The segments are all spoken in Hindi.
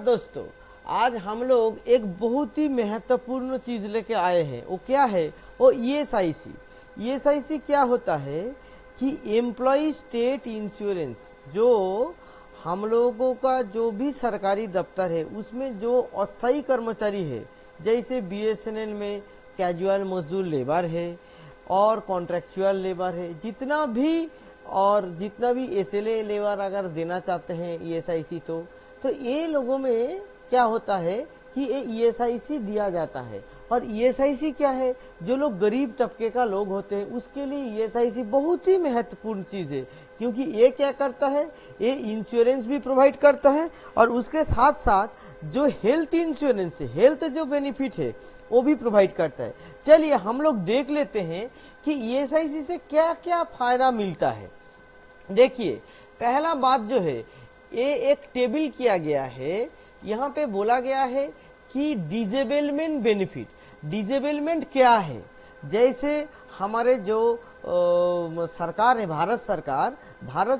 दोस्तों, आज हम लोग एक बहुत ही महत्वपूर्ण चीज लेके आए हैं। वो क्या है? वो ईएसआईसी। ईएसआईसी क्या होता है कि एम्प्लॉय स्टेट इंश्योरेंस, जो हम लोगों का जो भी सरकारी दफ्तर है उसमें जो अस्थायी कर्मचारी है, जैसे बीएसएनएल में कैजुअल मजदूर लेबर है और कॉन्ट्रेक्चुअल लेबर है, जितना भी एसएलए लेबर अगर देना चाहते हैं ईएसआईसी, तो ये लोगों में क्या होता है कि ये ईएसआईसी दिया जाता है। और ईएसआईसी क्या है? जो लोग गरीब तबके का लोग होते हैं उसके लिए ईएसआईसी बहुत ही महत्वपूर्ण चीज है, क्योंकि ये क्या करता है, ये इंश्योरेंस भी प्रोवाइड करता है और उसके साथ साथ जो हेल्थ इंश्योरेंस है, हेल्थ जो बेनिफिट है वो भी प्रोवाइड करता है। चलिए हम लोग देख लेते हैं कि ईएसआईसी से क्या क्या फायदा मिलता है। देखिए, पहला बात जो है, ये एक टेबल किया गया है, यहाँ पे बोला गया है कि डिजेबलमेंट बेनिफिट। डिजेबलमेंट क्या है? जैसे हमारे जो सरकार है, भारत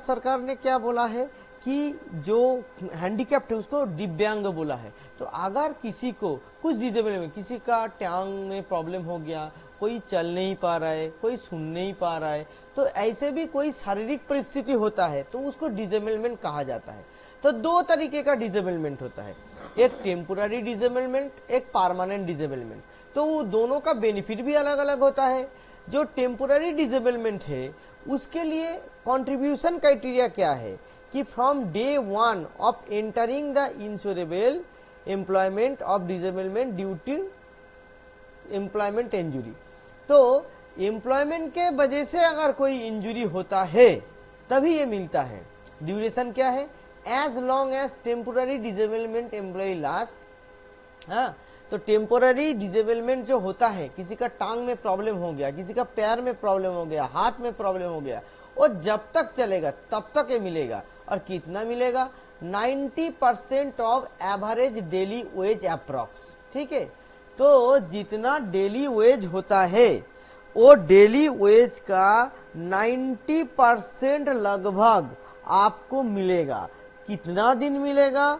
सरकार ने क्या बोला है कि जो हैंडीकैप्ट है उसको दिव्यांग बोला है। तो अगर किसी को कुछ डिजेबल, किसी का टांग में प्रॉब्लम हो गया, कोई चल नहीं पा रहा है, कोई सुन नहीं पा रहा है, तो ऐसे भी कोई शारीरिक परिस्थिति होता है तो उसको डिजेबलमेंट कहा जाता है। तो दो तरीके का डिजेबलमेंट होता है, एक टेम्पोररी डिजेबलमेंट, एक परमानेंट डिजेबलमेंट। तो वो दोनों का बेनिफिट भी अलग अलग होता है। जो टेम्पोररी डिजेबलमेंट है उसके लिए कंट्रीब्यूशन क्राइटेरिया क्या है कि from day 1 of entering the insurable employment of disablement due to employment injury. तो एम्प्लॉयमेंट के वजह से अगर कोई इंजुरी होता है तभी ये मिलता है। ड्यूरेशन क्या है? As long as temporary disablement employ last. हाँ, तो टेम्पोररी डिजेबलमेंट जो होता है, किसी का टांग में प्रॉब्लम हो गया, किसी का पैर में प्रॉब्लम हो गया, हाथ में प्रॉब्लम हो गया, वो जब तक चलेगा तब तक ये मिलेगा। और कितना मिलेगा? 90% of average daily veg approx. ठीक है, तो जितना डेली वेज होता है वो डेली वेज का 90% लगभग आपको मिलेगा। कितना दिन मिलेगा?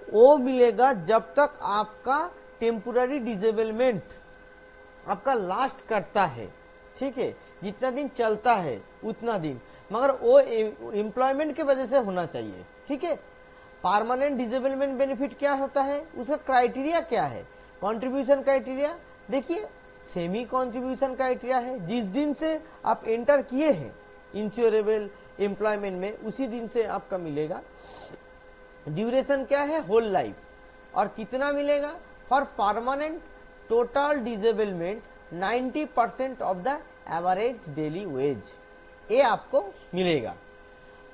वो मिलेगा जब तक आपका टेम्पोररी डिजेबलमेंट आपका लास्ट करता है। ठीक है, जितना दिन चलता है उतना दिन, मगर वो एम्प्लॉयमेंट की वजह से होना चाहिए। ठीक है, परमानेंट डिजेबलमेंट बेनिफिट क्या होता है, उसका क्राइटेरिया क्या है? कंट्रीब्यूशन क्राइटेरिया देखिए, सेमी कंट्रीब्यूशन क्राइटेरिया है। जिस दिन से आप एंटर किए हैं इंश्योरेबल एम्प्लॉयमेंट में उसी दिन से आपका मिलेगा। ड्यूरेशन क्या है? Whole life. और कितना मिलेगा? For permanent total disablement 90% of the average daily wage, ये आपको मिलेगा।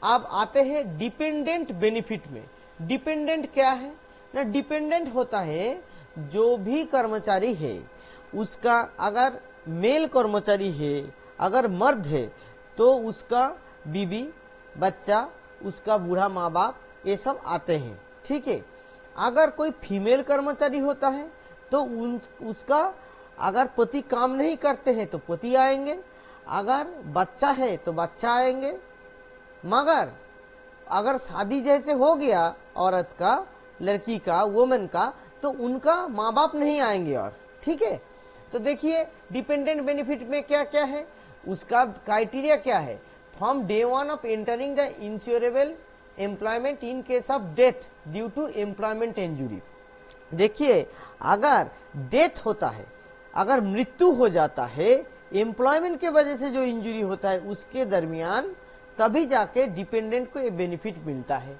अब आते हैं डिपेंडेंट बेनिफिट में। डिपेंडेंट क्या है ना? डिपेंडेंट होता है जो भी कर्मचारी है उसका, अगर मेल कर्मचारी है, अगर मर्द है तो उसका बीबी, बच्चा, उसका बूढ़ा माँ बाप, ये सब आते हैं। ठीक है, अगर कोई फीमेल कर्मचारी होता है तो उसका अगर पति काम नहीं करते हैं तो पति आएंगे, अगर बच्चा है तो बच्चा आएंगे, मगर अगर शादी जैसे हो गया औरत का, लड़की का, वुमेन का, तो उनका माँ बाप नहीं आएंगे। और ठीक है, तो देखिए डिपेंडेंट बेनिफिट में क्या क्या है, उसका क्राइटेरिया क्या है? From day 1 of entering the insurable employment in case of death due to employment injury. देखिए, अगर डेथ होता है, अगर मृत्यु हो जाता है एम्प्लॉयमेंट के वजह से, जो इंजुरी होता है उसके दरमियान, तभी जाके डिपेंडेंट को ये बेनिफिट मिलता है।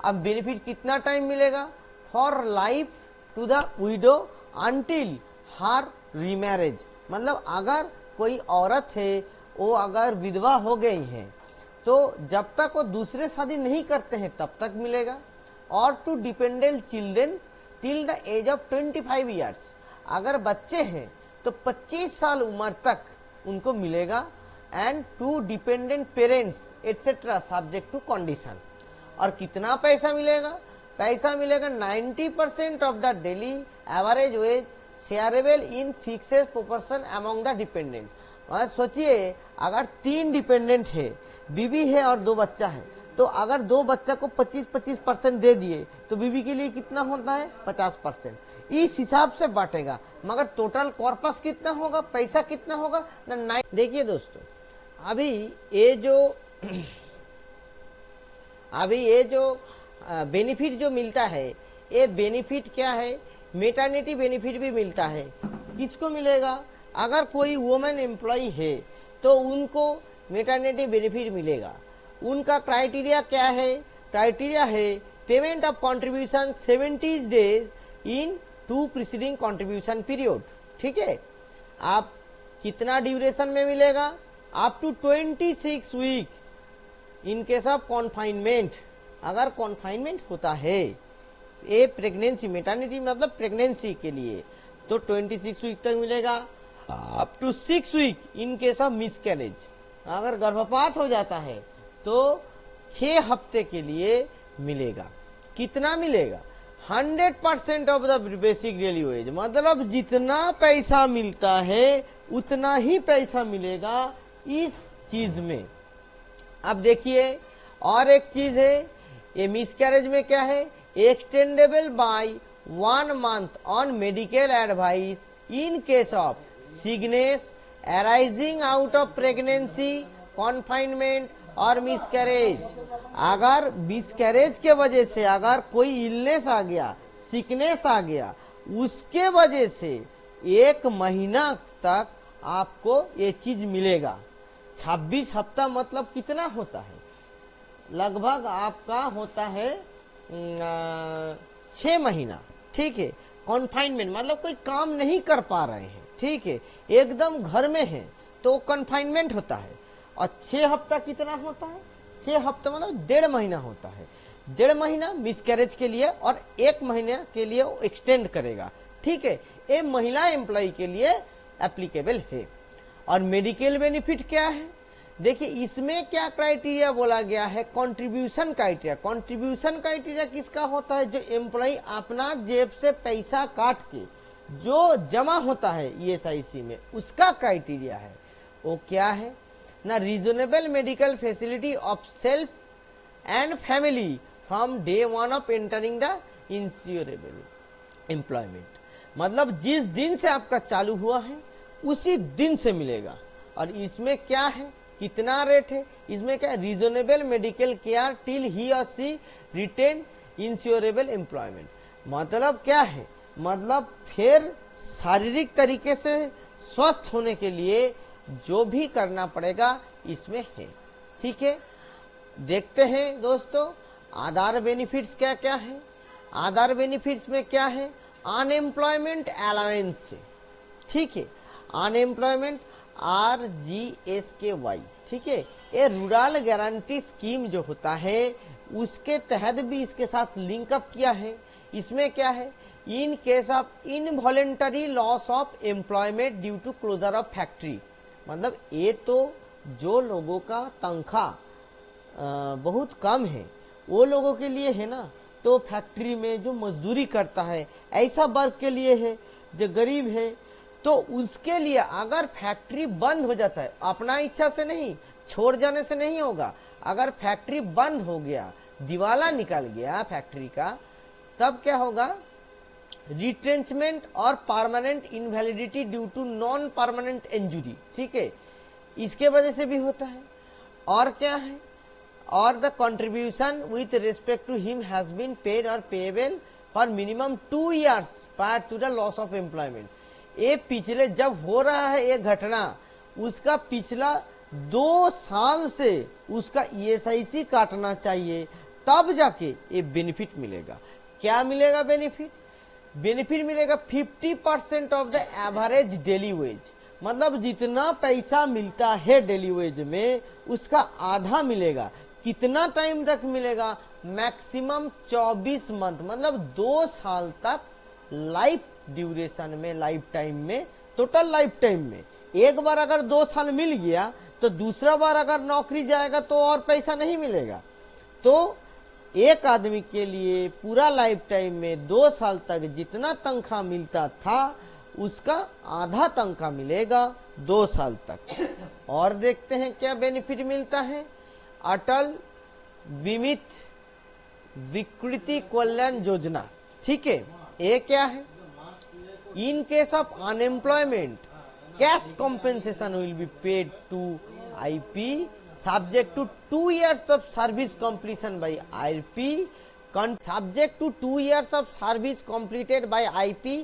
अब बेनिफिट कितना टाइम मिलेगा? For life to the widow until her remarriage. मतलब अगर कोई औरत है, वो अगर विधवा हो गई है तो जब तक वो दूसरे शादी नहीं करते हैं तब तक मिलेगा। और to dependent children till the age of 25 years, अगर बच्चे हैं तो 25 साल उम्र तक उनको मिलेगा। And to dependent parents etcetera subject to condition. और कितना पैसा मिलेगा? पैसा मिलेगा 90% of the daily average wage shareable in fixed proportion among the dependent. सोचिए, अगर 3 डिपेंडेंट है, बीवी है और 2 बच्चा है, तो अगर दो बच्चा को 25-25% दे दिए तो बीवी के लिए कितना होता है 50%। इस हिसाब से बांटेगा, मगर टोटल कॉर्पस कितना होगा, पैसा कितना होगा ना। देखिए दोस्तों, अभी ये जो बेनिफिट जो मिलता है, ये बेनिफिट क्या है, मेटर्निटी बेनिफिट भी मिलता है। किसको मिलेगा, अगर कोई वुमेन एम्प्लॉय है तो उनको मेटर्निटी बेनिफिट मिलेगा। उनका क्राइटेरिया क्या है, क्राइटेरिया है payment of contribution 70 days in 2 preceding contribution period. ठीक है, आप कितना ड्यूरेशन में मिलेगा, up to 26 week in case of confinement. अगर कॉन्फाइनमेंट होता है ये प्रेगनेंसी, मेटर्निटी मतलब प्रेगनेंसी के लिए, तो 26 वीक तक मिलेगा, up to 6 week in case of miscarriage. अगर गर्भपात हो जाता है तो 6 हफ्ते के लिए मिलेगा। कितना मिलेगा, 100% of the basic daily veg, मतलब जितना पैसा मिलता है उतना ही पैसा मिलेगा इस चीज में। अब देखिए और एक चीज है, ये मिसकैरेज में क्या है, extendable by 1 month on medical advice in case of sickness arising out of pregnancy, confinement और मिसकैरेज। अगर मिसकैरेज के वजह से अगर कोई इलनेस आ गया, सिकनेस आ गया, उसके वजह से 1 महीना तक आपको ये चीज मिलेगा। 26 हफ्ता मतलब कितना होता है, लगभग आपका होता है 6 महीना। ठीक है, कॉन्फाइनमेंट मतलब कोई काम नहीं कर पा रहे हैं, ठीक है, एकदम घर में है तो कन्फाइनमेंट होता है। और 6 हफ्ता कितना होता है, 6 हफ्ता मतलब 1.5 महीना होता है। 1.5 महीना मिसकैरेज के लिए और 1 महीने के लिए एक्सटेंड करेगा। ठीक है, ये महिला एम्प्लॉय के लिए एप्लीकेबल है। और मेडिकल बेनिफिट क्या है, देखिए इसमें क्या क्राइटेरिया बोला गया है, कंट्रीब्यूशन क्राइटेरिया। कंट्रीब्यूशन क्राइटेरिया किसका होता है, जो एम्प्लॉय अपना जेब से पैसा काट के जो जमा होता है ESIC में, उसका क्राइटेरिया है। वो क्या है ना, reasonable medical facility of self and family from day 1 of entering the insurable employment, मतलब जिस दिन से आपका चालू हुआ है उसी दिन से मिलेगा। और इसमें क्या है, कितना रेट है, इसमें क्या, रीजनेबल मेडिकल केयर टिल ही और सी रिटेन इंश्योरेबल एम्प्लॉयमेंट। मतलब क्या है, मतलब फिर शारीरिक तरीके से स्वस्थ होने के लिए जो भी करना पड़ेगा इसमें है। ठीक है, देखते हैं दोस्तों आधार बेनिफिट्स क्या क्या है। आधार बेनिफिट्स में क्या है, अनएम्प्लॉयमेंट अलाउंस से, ठीक है, अनएम्प्लॉयमेंट RGSKY, ठीक है, ये रूरल गारंटी स्कीम जो होता है उसके तहत भी इसके साथ लिंक अप किया है। इसमें क्या है, in case of involuntary loss of employment due to closure of factory, मतलब ये तो जो लोगों का तनख्वाह बहुत कम है वो लोगों के लिए है ना, तो फैक्ट्री में जो मजदूरी करता है ऐसा वर्ग के लिए है, जो गरीब है तो उसके लिए अगर फैक्ट्री बंद हो जाता है, अपना इच्छा से नहीं, छोड़ जाने से नहीं होगा, अगर फैक्ट्री बंद हो गया, दिवाला निकल गया फैक्ट्री का, तब क्या होगा, रिट्रेंचमेंट और permanent invalidity due to non permanent injury, ठीक है, इसके वजह से भी होता है। और क्या है, और the contribution with respect to him has been paid और payable for minimum 2 years prior to the loss of employment. ये पिछले जब हो रहा है ये घटना, उसका पिछला 2 साल से उसका ESIC काटना चाहिए, तब जाके ये बेनिफिट मिलेगा। क्या मिलेगा बेनिफिट, बेनिफिट मिलेगा 50% of the average daily veg, मतलब जितना पैसा मिलता है डेली वेज में उसका आधा मिलेगा। कितना टाइम तक मिलेगा, मैक्सिमम 24 मंथ, मतलब 2 साल तक लाइफ ड्यूरेशन में, लाइफ टाइम में, टोटल लाइफ टाइम में। एक बार अगर 2 साल मिल गया तो दूसरा बार अगर नौकरी जाएगा तो और पैसा नहीं मिलेगा। तो एक आदमी के लिए पूरा लाइफ टाइम में 2 साल तक जितना तनख्वाह मिलता था उसका आधा तनख्वाह मिलेगा 2 साल तक। और देखते हैं क्या बेनिफिट मिलता है, अटल बीमित विकृति कल्याण योजना, ठीक है। ये क्या है? In case of unemployment cash compensation will be paid to IP subject to 2 years of service completion by IP, subject to 2 years of service completed by IP,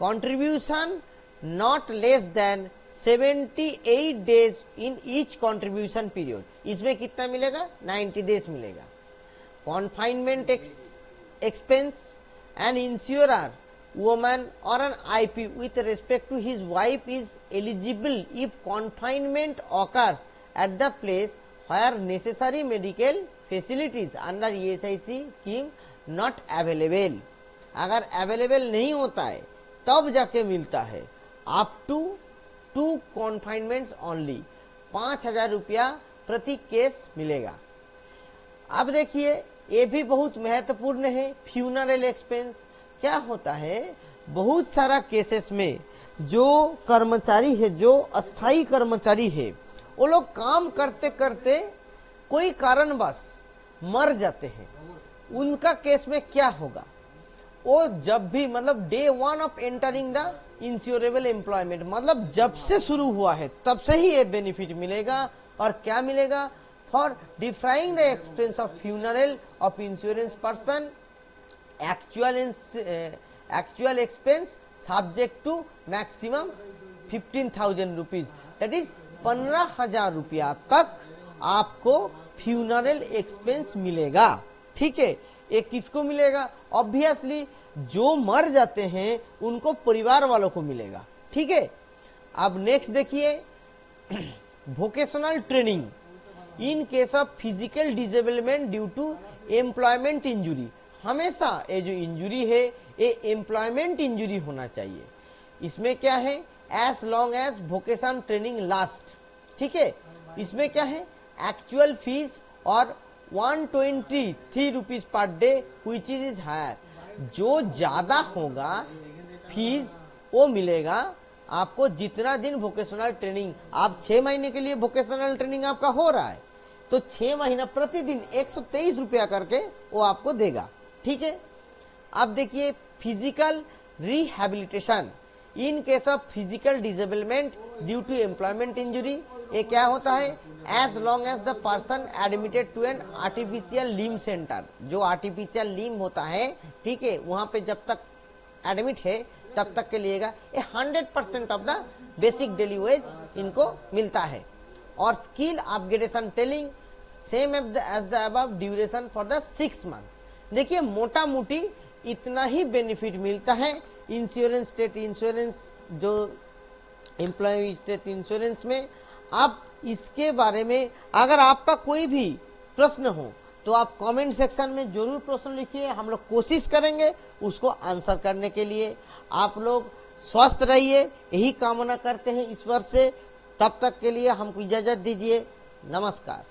contribution not less than 78 days in each contribution period। इसमें कितना मिलेगा? 90 days मिलेगा। confinement expense an insurer woman or an IP with respect to his wife is eligible if confinement occurs at the place where necessary medical facilities under ESIC scheme not available। अगर अवेलेबल नहीं होता है तब जाके मिलता है। अप टू 2 कॉन्फाइनमेंट्स ओनली 5,000 रुपया प्रति केस मिलेगा। अब देखिए ये भी बहुत महत्वपूर्ण है, फ्यूनरल एक्सपेंस। क्या होता है, बहुत सारा केसेस में जो कर्मचारी है, जो अस्थाई कर्मचारी है, वो लोग काम करते करते कोई कारणवश मर जाते हैं। उनका केस में क्या होगा? वो जब भी मतलब day 1 of entering the insurable employment, मतलब जब से शुरू हुआ है तब से ही ये बेनिफिट मिलेगा। और क्या मिलेगा? For defraying the expense of funeral of insurance person actual expense subject to maximum 15,000 rupees, that is 15,000 रुपया तक आपको फ्यूनरल एक्सपेंस मिलेगा, ठीक है। ये किसको मिलेगा? ऑब्वियसली जो मर जाते हैं उनको परिवार वालों को मिलेगा, ठीक है। अब नेक्स्ट देखिए, vocational training in case of physical disablement due to employment injury. हमेशा ये जो इंजुरी है ये एम्प्लॉयमेंट इंजुरी होना चाहिए। इसमें क्या है? As long as vocation training last, ठीक है। इसमें क्या है? एक्चुअल फीस और 123 rupees per day which is higher. जो ज्यादा होगा फीस वो मिलेगा आपको जितना दिन वोकेशनल ट्रेनिंग, आप 6 महीने के लिए वोकेशनल ट्रेनिंग आपका हो रहा है तो 6 महीना प्रतिदिन 123 रुपया करके वो आपको देगा, ठीक है। अब देखिए physical rehabilitation in case of physical disablement due to employment injury. ये क्या होता है? As long as the person admitted to an artificial limb centre, जो आर्टिफिशियल लिम्ब होता है, ठीक है, वहां पे जब तक एडमिट है तब तक के लिएगा। ये 100% of the basic daily wage इनको मिलता है। और skill upgradation tailing same as the above duration for the 6 month. देखिए मोटा मोटी इतना ही बेनिफिट मिलता है इंश्योरेंस, स्टेट इंश्योरेंस, जो एम्प्लॉय स्टेट इंश्योरेंस में। आप इसके बारे में अगर आपका कोई भी प्रश्न हो तो आप कमेंट सेक्शन में जरूर प्रश्न लिखिए, हम लोग कोशिश करेंगे उसको आंसर करने के लिए। आप लोग स्वस्थ रहिए, यही कामना करते हैं ईश्वर से। तब तक के लिए हमको इजाजत दीजिए। नमस्कार।